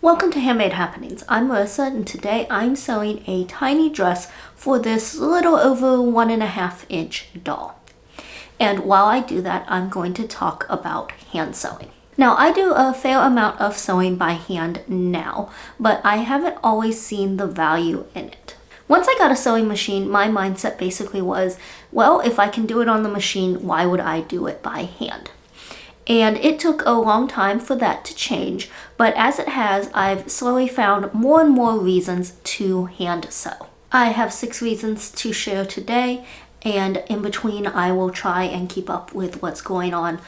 Welcome to Handmade Happenings. I'm Marissa and today I'm sewing a tiny dress for this little over 1.5 inch doll. And while I do that, I'm going to talk about hand sewing. Now, I do a fair amount of sewing by hand now, but I haven't always seen the value in it. Once I got a sewing machine, my mindset basically was, well, if I can do it on the machine, why would I do it by hand? And it took a long time for that to change, but as it has, I've slowly found more and more reasons to hand sew. I have 6 reasons to share today, and in between I will try and keep up with what's going on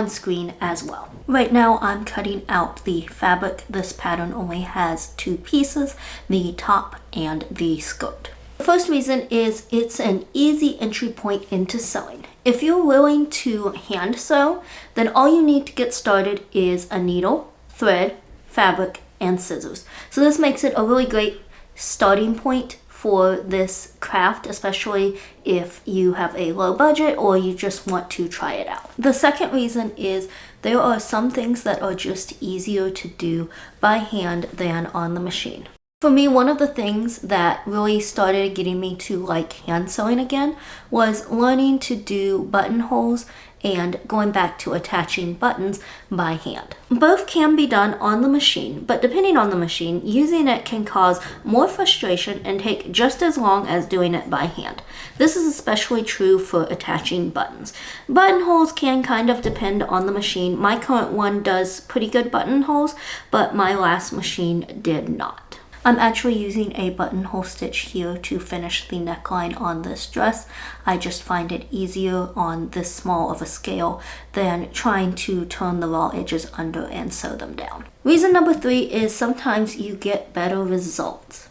screen as well. Right now I'm cutting out the fabric. This pattern only has 2 pieces, the top and the skirt. The first reason is it's an easy entry point into sewing. If you're willing to hand sew, then all you need to get started is a needle, thread, fabric, and scissors. So this makes it a really great starting point for this craft, especially if you have a low budget or you just want to try it out. The second reason is there are some things that are just easier to do by hand than on the machine. For me, one of the things that really started getting me to like hand sewing again was learning to do buttonholes and going back to attaching buttons by hand. Both can be done on the machine, but depending on the machine, using it can cause more frustration and take just as long as doing it by hand. This is especially true for attaching buttons. Buttonholes can kind of depend on the machine. My current one does pretty good buttonholes, but my last machine did not. I'm actually using a buttonhole stitch here to finish the neckline on this dress. I just find it easier on this small of a scale than trying to turn the raw edges under and sew them down. Reason number 3 is sometimes you get better results.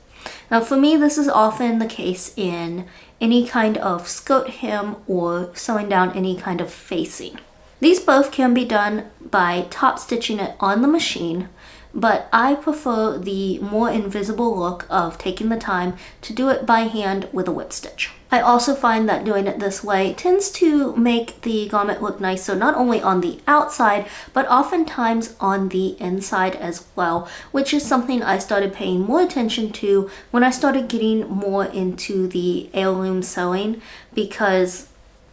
Now for me, this is often the case in any kind of skirt hem or sewing down any kind of facing. These both can be done by top stitching it on the machine, but I prefer the more invisible look of taking the time to do it by hand with a whip stitch. I also find that doing it this way tends to make the garment look nicer not only on the outside, but oftentimes on the inside as well, which is something I started paying more attention to when I started getting more into the heirloom sewing, because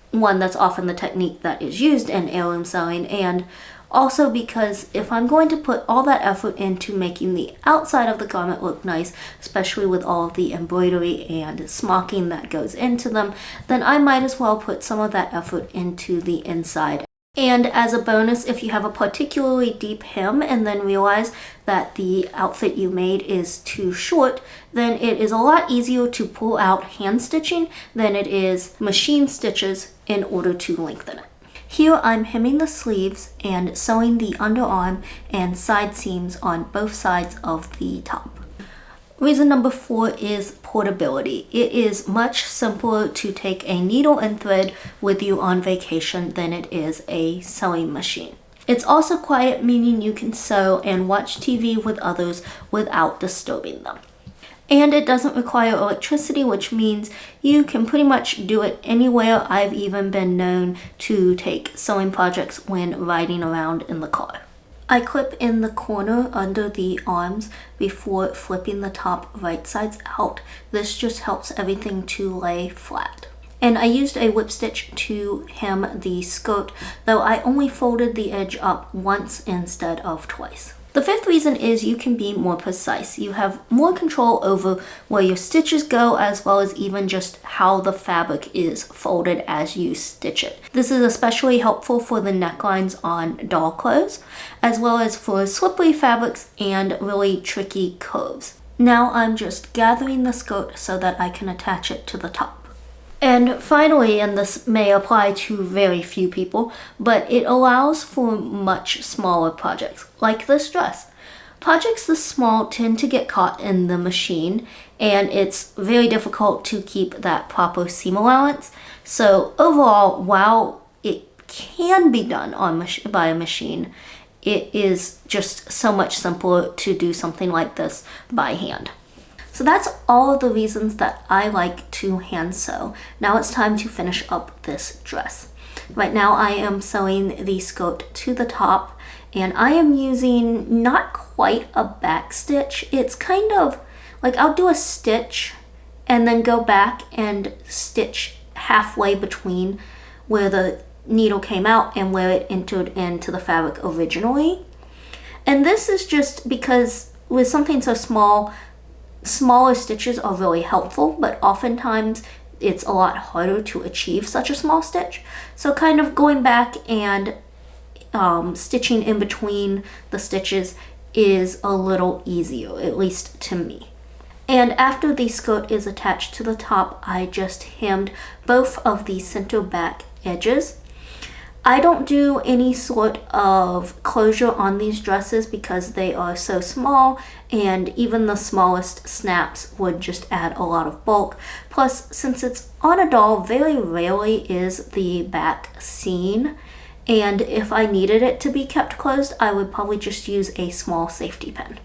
one, that's often the technique that is used in heirloom sewing, and also because if I'm going to put all that effort into making the outside of the garment look nice, especially with all of the embroidery and smocking that goes into them, then I might as well put some of that effort into the inside. And as a bonus, if you have a particularly deep hem and then realize that the outfit you made is too short, then it is a lot easier to pull out hand stitching than it is machine stitches in order to lengthen it. Here I'm hemming the sleeves and sewing the underarm and side seams on both sides of the top. Reason number 4 is portability. It is much simpler to take a needle and thread with you on vacation than it is a sewing machine. It's also quiet, meaning you can sew and watch TV with others without disturbing them. And it doesn't require electricity, which means you can pretty much do it anywhere. I've even been known to take sewing projects when riding around in the car. I clip in the corner under the arms before flipping the top right sides out. This just helps everything to lay flat. And I used a whip stitch to hem the skirt, though I only folded the edge up once instead of twice. The 5th reason is you can be more precise. You have more control over where your stitches go, as well as even just how the fabric is folded as you stitch it. This is especially helpful for the necklines on doll clothes, as well as for slippery fabrics and really tricky curves. Now I'm just gathering the skirt so that I can attach it to the top. And finally, and this may apply to very few people, but it allows for much smaller projects, like this dress. Projects this small tend to get caught in the machine, and it's very difficult to keep that proper seam allowance. So overall, while it can be done by a machine, it is just so much simpler to do something like this by hand. So that's all of the reasons that I like to hand sew. Now it's time to finish up this dress. Right now I am sewing the skirt to the top and I am using not quite a back stitch. It's kind of like I'll do a stitch and then go back and stitch halfway between where the needle came out and where it entered into the fabric originally. And this is just because with something so small, smaller stitches are really helpful, but oftentimes it's a lot harder to achieve such a small stitch. So kind of going back and stitching in between the stitches is a little easier, at least to me. And after the skirt is attached to the top, I just hemmed both of the center back edges. I don't do any sort of closure on these dresses because they are so small, and even the smallest snaps would just add a lot of bulk. Plus, since it's on a doll, very rarely is the back seen, and if I needed it to be kept closed, I would probably just use a small safety pin.